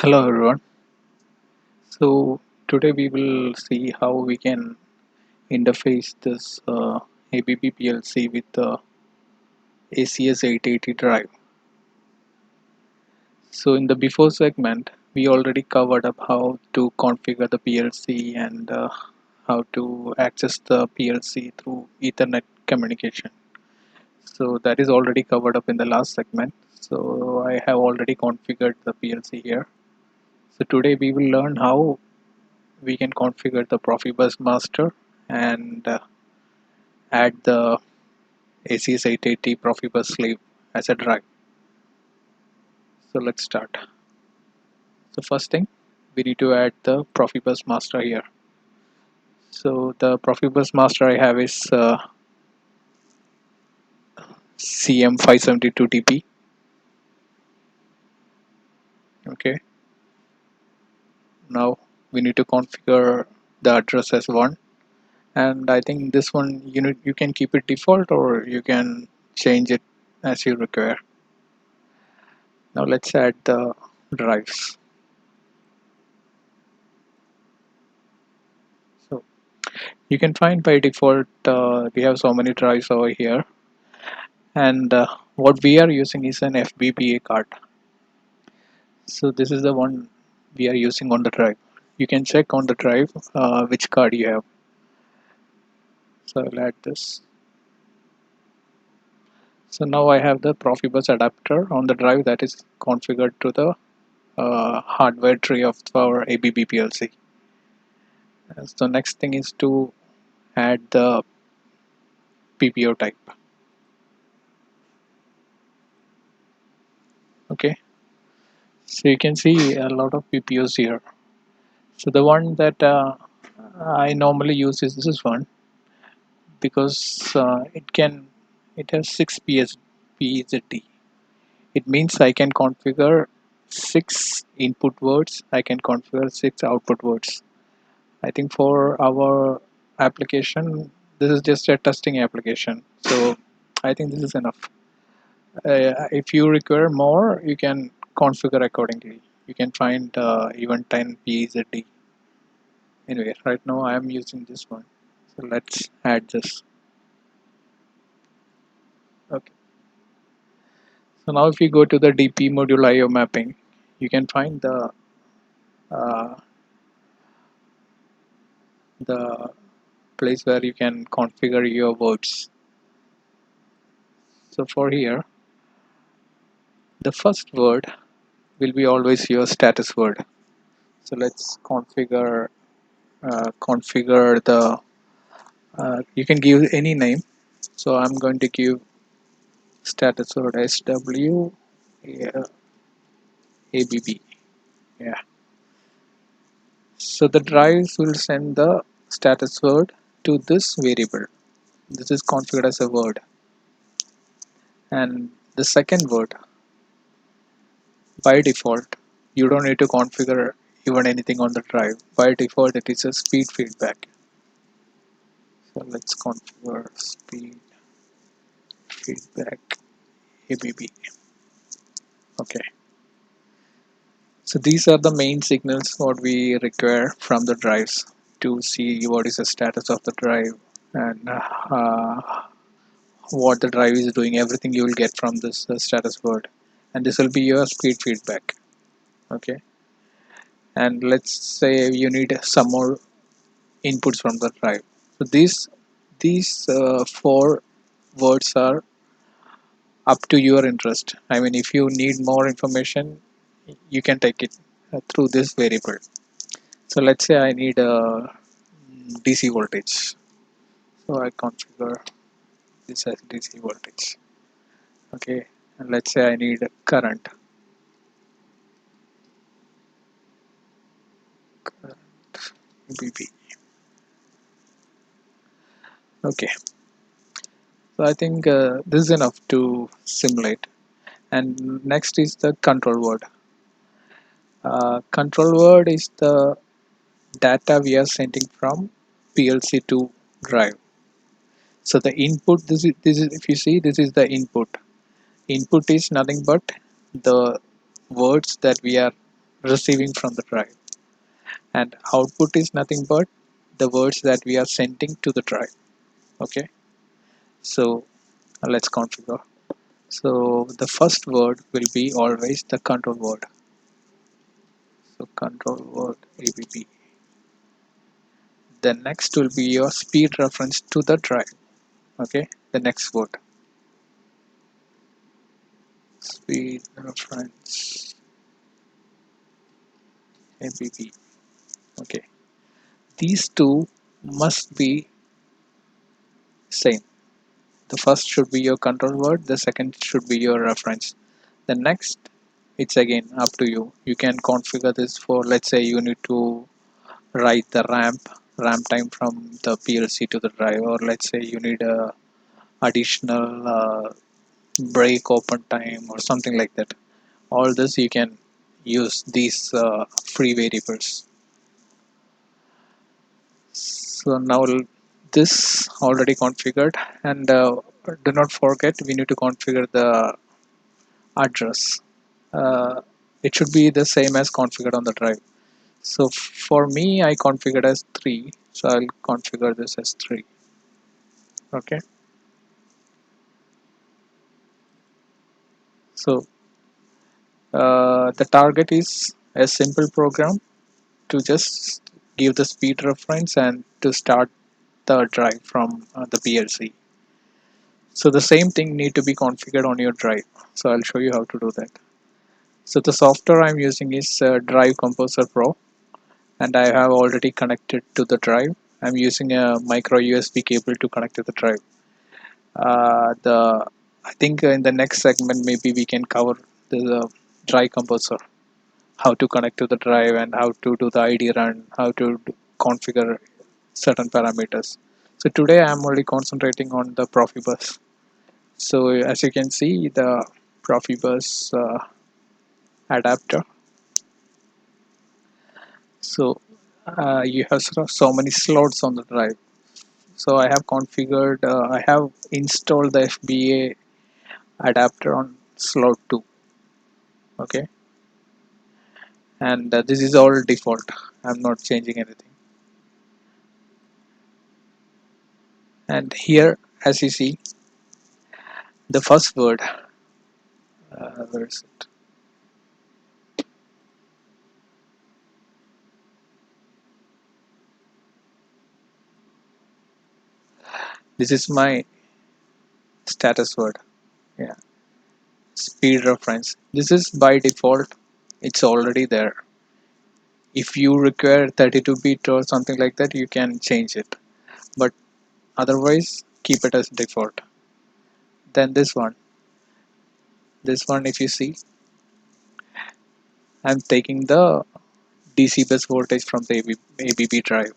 Hello everyone. So today we will see how we can interface this ABB PLC with the ACS880 drive. So in the before segment we already covered up how to configure the PLC and how to access the PLC through Ethernet communication. So that is already covered up in the last segment. So I have already configured the PLC here. So today we will learn how we can configure the Profibus Master and add the ACS880 Profibus sleeve as a drive. So let's start. So first thing, we need to add the Profibus Master here. So the Profibus Master I have is CM572TP. Okay. Now we need to configure the address as 1, and I think this one you can keep it default or you can change it as you require. Now let's add the drives. So you can find by default we have so many drives over here, and what we are using is an FBBA card. So this is the one we are using on the drive. You can check on the drive which card you have. So I'll add this. So now I have the Profibus adapter on the drive that is configured to the hardware tree of our ABB PLC. So next thing is to add the PPO type. Okay, so you can see a lot of PPOs here. So the one that I normally use is this one, because it has 6 PZD. It means I can configure 6 input words, I can configure 6 output words. I think for our application this is just a testing application, so I think this is enough. If you require more you can configure accordingly. You can find even 10 PZD. Anyway, right now I am using this one, so let's add this. Okay, so now if you go to the DP module IO mapping, you can find uh, the place where you can configure your words. So for here, the first word will be always your status word. So let's configure the you can give any name. So I'm going to give status word SW, yeah, ABB. Yeah. So the drives will send the status word to this variable. This is configured as a word. And the second word, by default, you don't need to configure even anything on the drive. By default, it is a speed feedback. So let's configure speed feedback ABB. Okay. So these are the main signals what we require from the drives to see what is the status of the drive and what the drive is doing. Everything you will get from this status word, and this will be your speed feedback. Okay, and let's say you need some more inputs from the drive. So these 4 words are up to your interest. I mean, if you need more information, you can take it through this variable. So let's say I need a DC voltage. So I configure this as DC voltage. Okay, and let's say I need a current. BB. Okay, so I think this is enough to simulate. And next is the control word. Control word is the data we are sending from PLC to drive. So the input, this is if you see, this is the input. Input is nothing but the words that we are receiving from the drive, and output is nothing but the words that we are sending to the drive. Okay, so let's configure. So the first word will be always the control word. So control word ABB. The next will be your speed reference to the drive. Okay, the next word, speed reference ABB. Okay, these two must be same. The first should be your control word, the second should be your reference. The next, it's again up to you. You can configure this for, let's say you need to write the ramp time from the PLC to the drive, or let's say you need a additional break open time or something like that. All this you can use these free variables. So now this already configured, and do not forget we need to configure the address. uh, it should be the same as configured on the drive. So for me I configured as 3, so I'll configure this as 3. Okay, so the target is a simple program to just give the speed reference and to start the drive from the PLC. So the same thing need to be configured on your drive, so I'll show you how to do that. So the software I'm using is Drive Composer Pro, and I have already connected to the drive. I'm using a micro USB cable to connect to the drive. The I think in the next segment maybe we can cover the Drive Composer, how to connect to the drive and how to do the ID run, how to configure certain parameters. So today I'm only concentrating on the Profibus. So as you can see, the Profibus adapter. So you have so many slots on the drive. So I have configured, I have installed the FBA adapter on slot 2. Okay, and this is all default. I'm not changing anything. And here, as you see, the first word, where is it? This is my status word. Yeah, speed reference. This is by default. It's already there. If you require 32-bit or something like that, you can change it. But otherwise, keep it as default. Then this one, if you see, I'm taking the DC bus voltage from the ABB drive.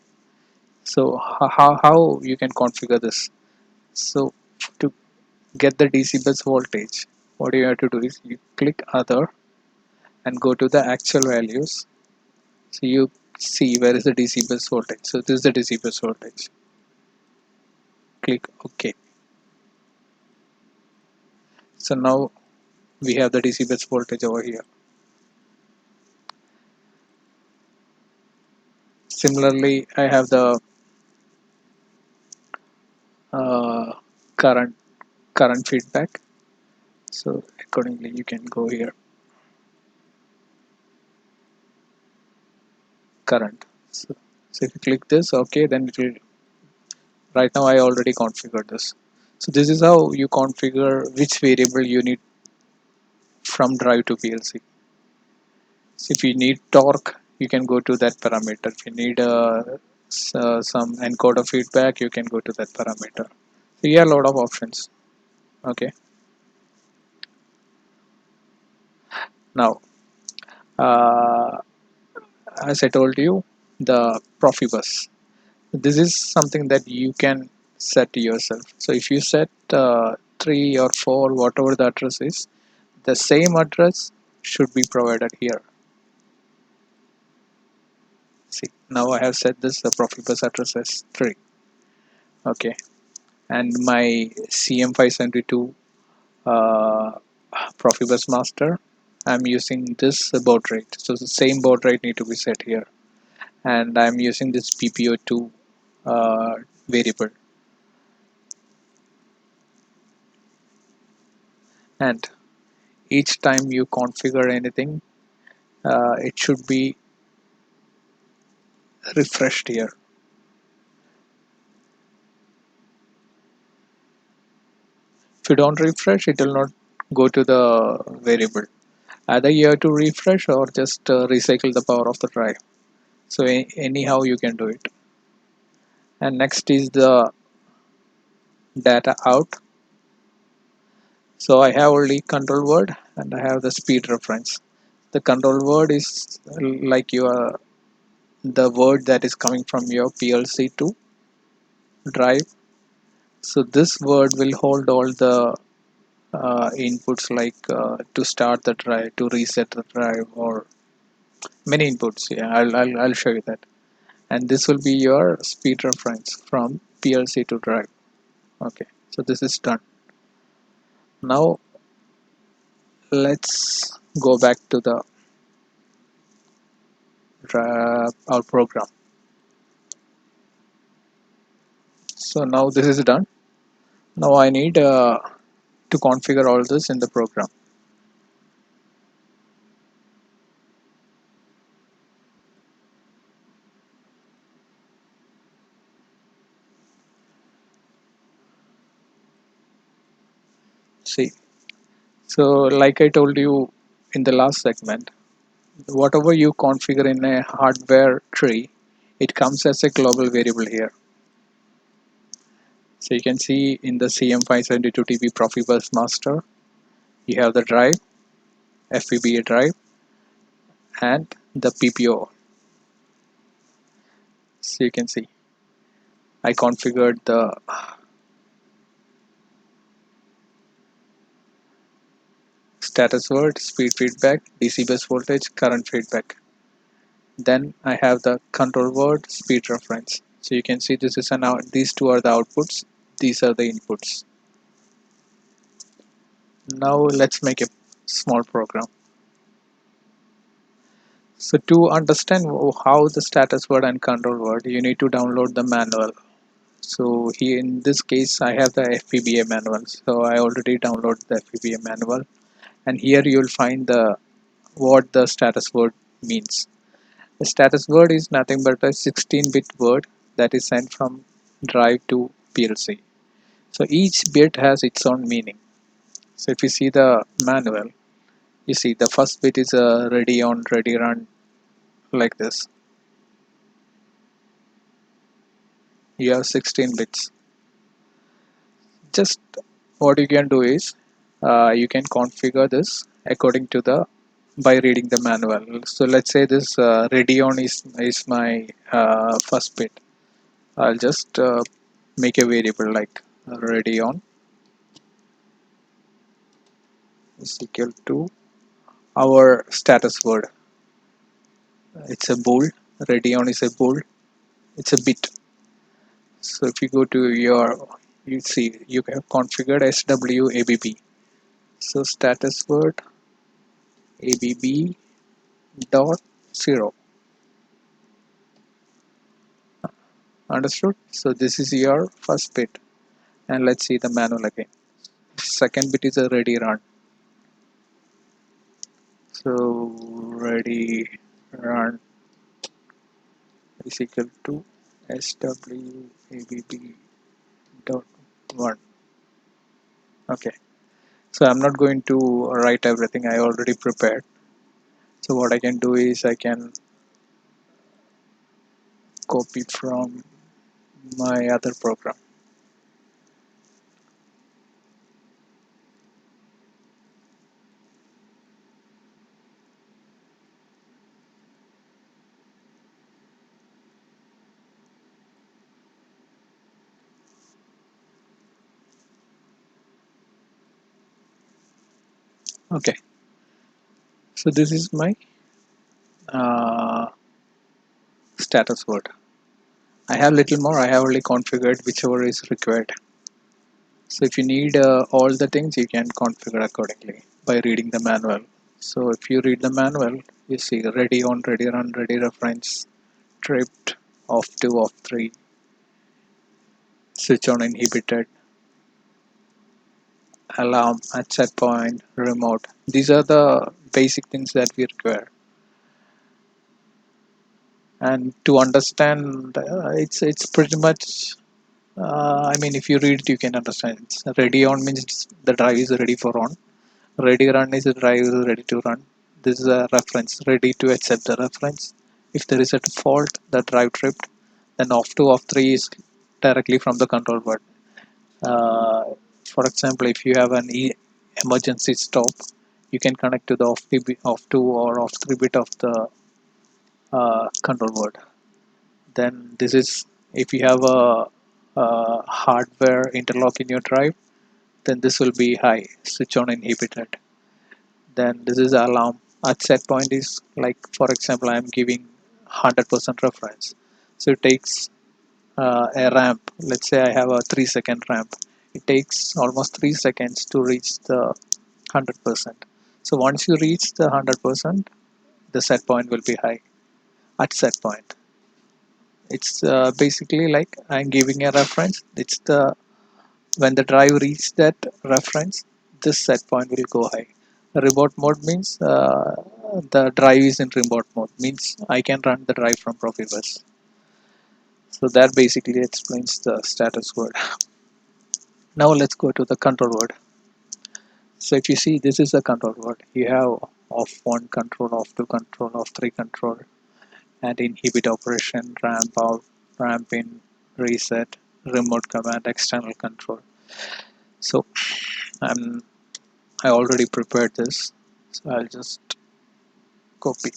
So how you can configure this? So to get the DC bus voltage, what you have to do is you click other and go to the actual values. So you see where is the DC bus voltage. So this is the DC bus voltage. Click OK. So now we have the DC bus voltage over here. Similarly, I have the uh, current feedback. So accordingly, you can go here. Current. So if you click this, okay, then it will. Right now, I already configured this. So this is how you configure which variable you need from drive to PLC. So if you need torque, you can go to that parameter. If you need some encoder feedback, you can go to that parameter. So you have a lot of options. Okay. Now, uh, as I told you, the Profibus. This is something that you can set yourself. So if you set 3 or 4, whatever the address is, the same address should be provided here. See, now I have set this Profibus address as 3. Okay, and my CM572 Profibus Master, I'm using this baud rate. So the same baud rate need to be set here, and I'm using this PPO2 variable. And each time you configure anything, it should be refreshed here. If you don't refresh, it will not go to the variable. Either you have to refresh or just recycle the power of the drive. So anyhow you can do it. And next is the data out. So I have only control word and I have the speed reference. The control word is like your the word that is coming from your PLC to drive. So this word will hold all the inputs like to start the drive, to reset the drive, or many inputs. Yeah, I'll show you that. And this will be your speed reference from PLC to drive. Okay, so this is done. Now let's go back to the our program. So now this is done. Now I need to configure all this in the program. See, so like I told you in the last segment, whatever you configure in a hardware tree, it comes as a global variable here. So you can see in the CM572TB Profibus Master, you have the drive, FPBA drive, and the PPO. So you can see I configured the status word, speed feedback, DC bus voltage, current feedback. Then I have the control word, speed reference. So you can see this is an out. These two are the outputs. These are the inputs. Now let's make a small program. So to understand how the status word and control word, you need to download the manual. So here in this case, I have the FPBA manual. So I already downloaded the FPBA manual, and here you will find the what the status word means. The status word is nothing but a 16-bit word that is sent from drive to PLC. So each bit has its own meaning. So if you see the manual, you see the first bit is a ready on, ready run, like this. You have 16 bits. Just what you can do is you can configure this according to the by reading the manual. So let's say this ready on is my first bit. I'll just make a variable like ready on is equal to our status word. It's a bool. Ready on is a bool. It's a bit. So if you go to your, you see you have configured ABB. So status word ABB dot 0. Understood? So this is your first bit, and let's see the manual again. Second bit is a ready run. So ready run is equal to SWABB dot 1. Okay, so I'm not going to write everything, I already prepared. So what I can do is I can copy from my other program. Okay, so this is my uh, status word. I have little more, I have only configured whichever is required. So if you need all the things, you can configure accordingly by reading the manual. So if you read the manual, you see ready on, ready run, ready reference, tripped, off 2, off 3, switch on inhibited, alarm at set point, remote. These are the basic things that we require. And to understand, it's pretty much. I mean, if you read it, you can understand. It's ready on means the drive is ready for on. Ready run is the drive is ready to run. This is a reference, ready to accept the reference. If there is a fault, the drive tripped. Then off 2, off 3 is directly from the control board. Uh, for example, if you have an emergency stop, you can connect to the off 2 or off 3 bit of the control board. Then this is if you have a hardware interlock in your drive, then this will be high, switch on inhibited. Then this is alarm at set point is like, for example, I'm giving 100% reference, so it takes a ramp. Let's say I have a 3-second ramp. It takes almost 3 seconds to reach the 100%. So once you reach the 100%, the set point will be high at set point. It's basically like I'm giving a reference. It's the when the drive reaches that reference, this set point will go high. Remote mode means the drive is in remote mode. Means I can run the drive from Profibus. So that basically explains the status word. Now let's go to the control word. So if you see, this is a control word. You have off 1 control, off 2 control, off 3 control, and inhibit operation, ramp out, ramp in, reset, remote command, external control. So I'm I already prepared this, so I'll just copy.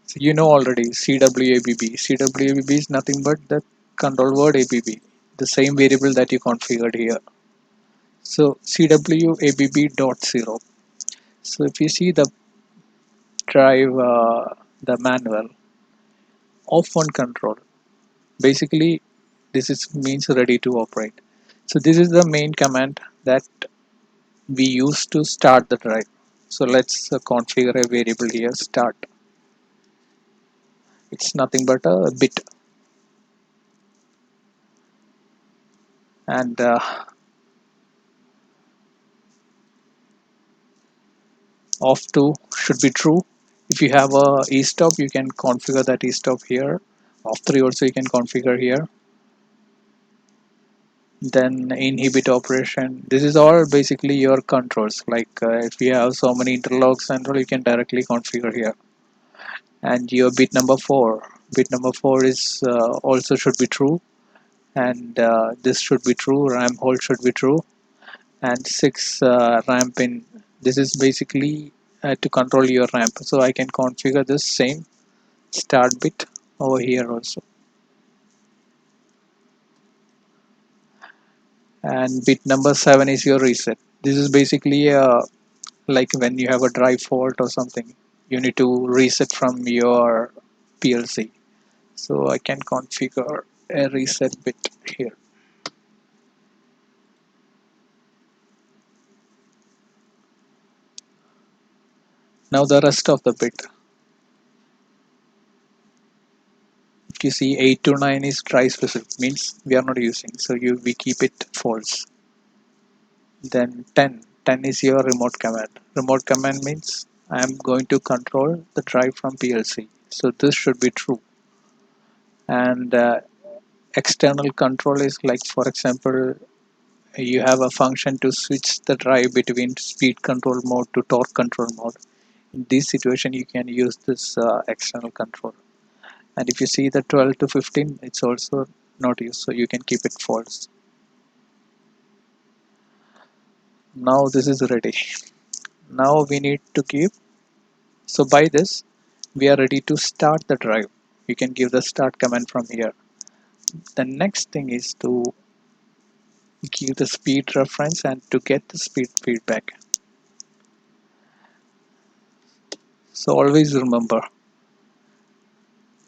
So you know already CWABB. CWABB is nothing but the control word ABB, the same variable that you configured here. So CWABB.0. So if you see the drive, the manual, off 1 control, basically this is means ready to operate. So this is the main command that we use to start the drive. So let's configure a variable here, start. It's nothing but a bit, and off 2 should be true. If you have a e-stop, you can configure that e-stop here. Off 3 also you can configure here. Then inhibit operation, this is all basically your controls, like if you have so many interlocks and all, you can directly configure here. And your bit number 4 is also should be true, and this should be true, ramp hold should be true, and 6 ramp in, this is basically to control your ramp. So I can configure this same start bit over here also. And bit number 7 is your reset. This is basically like when you have a drive fault or something, you need to reset from your PLC. So I can configure a reset bit here. Now the rest of the bit, if you see 8 to 9 is try specific, means we are not using, so we keep it false. Then 10 is your remote command. Remote command means I am going to control the drive from PLC, so this should be true. And external control is like, for example, you have a function to switch the drive between speed control mode to torque control mode. In this situation you can use this external control. And if you see the 12 to 15, it's also not used, so you can keep it false. Now this is ready. Now we need to keep, so by this we are ready to start the drive. You can give the start command from here. The next thing is to give the speed reference and to get the speed feedback. So always remember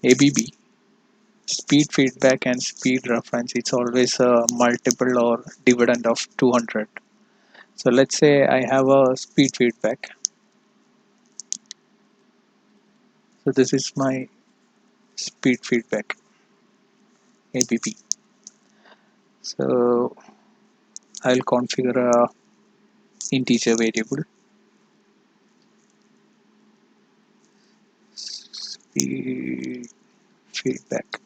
ABB speed feedback and speed reference, it's always a multiple or dividend of 200. So let's say I have a speed feedback. So this is my speed feedback, ABB. So I'll configure a integer variable, speed feedback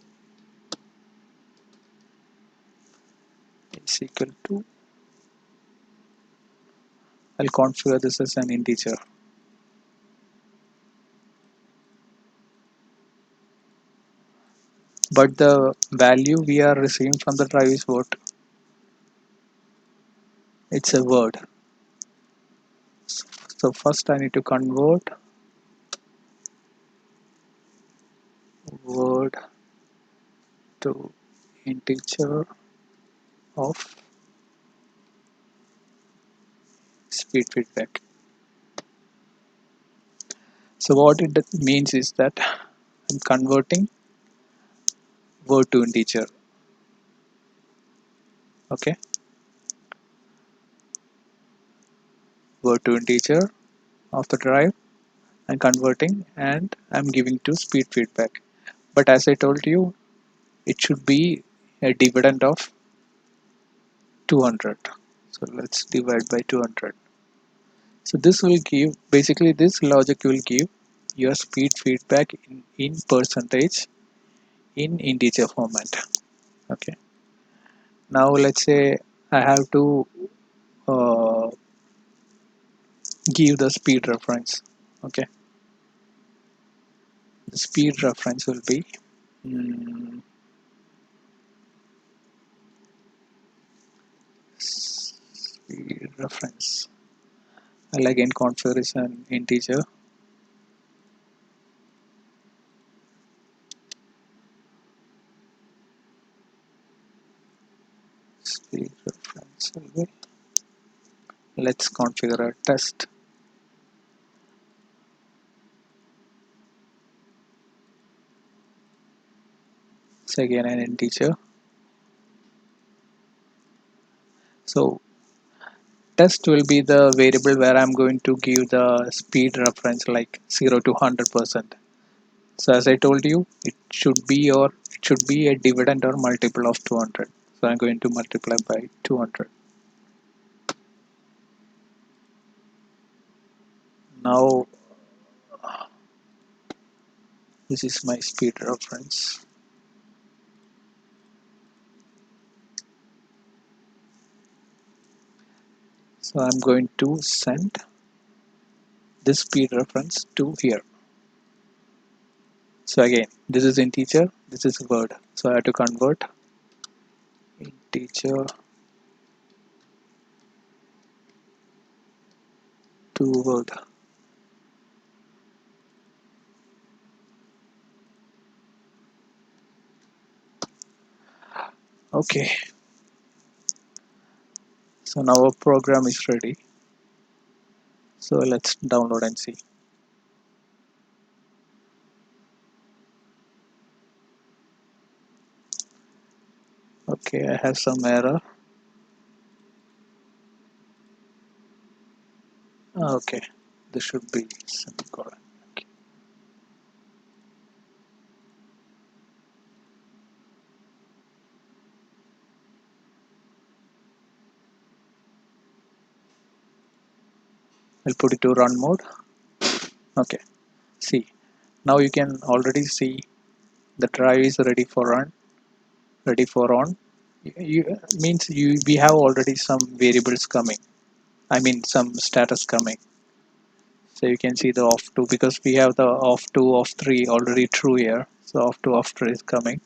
is equal to, I'll configure this as an integer. But the value we are receiving from the drive is what? It's a word. So first I need to convert word to integer of speed feedback. So what it means is that I'm converting word to integer. Okay, word to integer of the drive and converting, and I'm giving to speed feedback. But as I told you, it should be a dividend of 200. So let's divide by 200. So this will give, basically this logic will give your speed feedback in percentage in integer format. Okay. Now let's say I have to uh, give the speed reference. Okay. The speed reference will be speed reference. I'll again configure is an integer. Speed reference will be. Let's configure a test. It's again an integer. So test will be the variable where I'm going to give the speed reference like 0 to 100%. So as I told you, it should be a dividend or multiple of 200. So I'm going to multiply by 200. Now this is my speed reference. So I'm going to send this speed reference to here. So again, this is integer, this is word. So I have to convert integer to word. Okay, so now our program is ready. So let's download and see. Okay, I have some error. Okay, this should be semicolon. Okay. I'll put it to run mode. Okay, see, now you can already see the drive is ready for run, ready for on. Means we have already some variables coming. I mean some status coming. So you can see the off 2 because we have the off 2, off 3 already true here. So off 2, off 3 is coming.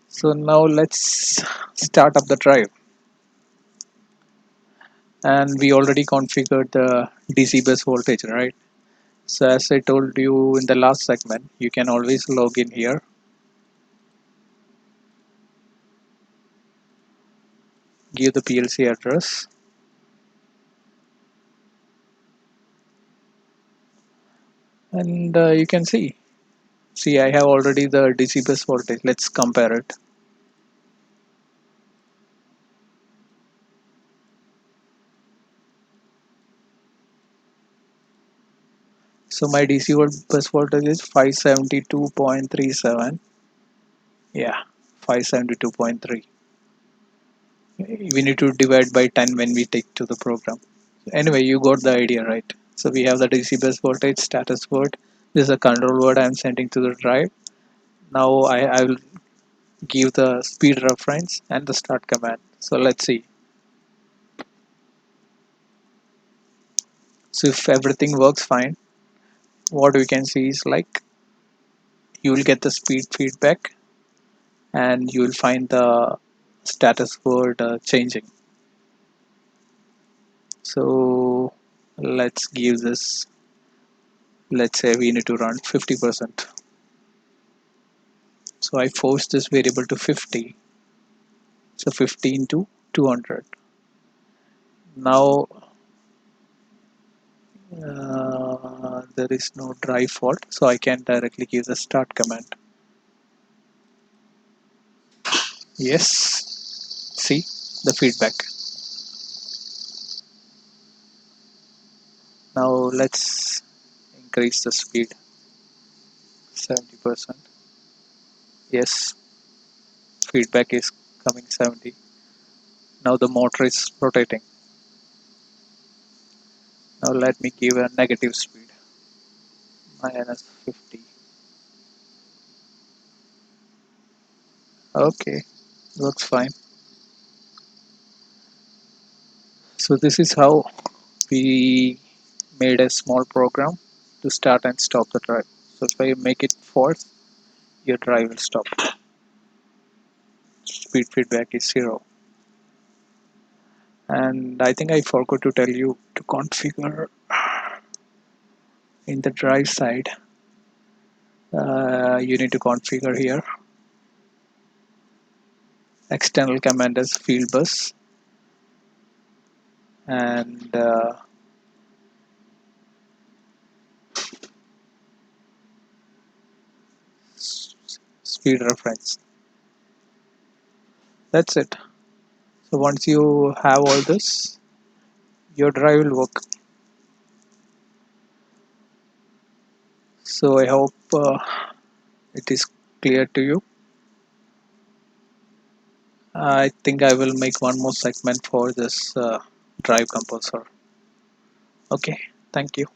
So now let's start up the drive. And we already configured the DC bus voltage, right? So as I told you in the last segment, you can always log in here. Give the PLC address. And you can see See, I have already the DC bus voltage. Let's compare it. So my DC bus voltage is 572.37. Yeah, 572.3. We need to divide by 10 when we take to the program. Anyway, you got the idea, right? So we have the DC bus voltage status word. This is a control word I'm sending to the drive. Now I will give the speed reference and the start command. So let's see. So if everything works fine, what we can see is like you will get the speed feedback and you will find the status word changing. So let's give this, let's say we need to run 50%. So I force this variable to 50. So 15 to 200. Now there is no drive fault, so I can directly give the start command. Yes, see the feedback. Now let's increase the speed 70%. Yes, feedback is coming 70. Now the motor is rotating. Now let me give a negative speed -50. Okay, works fine. So this is how we made a small program to start and stop the drive. So if I make it false, your drive will stop. Speed feedback is 0. And I think I forgot to tell you to configure in the drive side. You need to configure here external command as field bus and speed reference. That's it. So once you have all this, your drive will work. So I hope it is clear to you. I think I will make one more segment for this drive composer. Okay, thank you.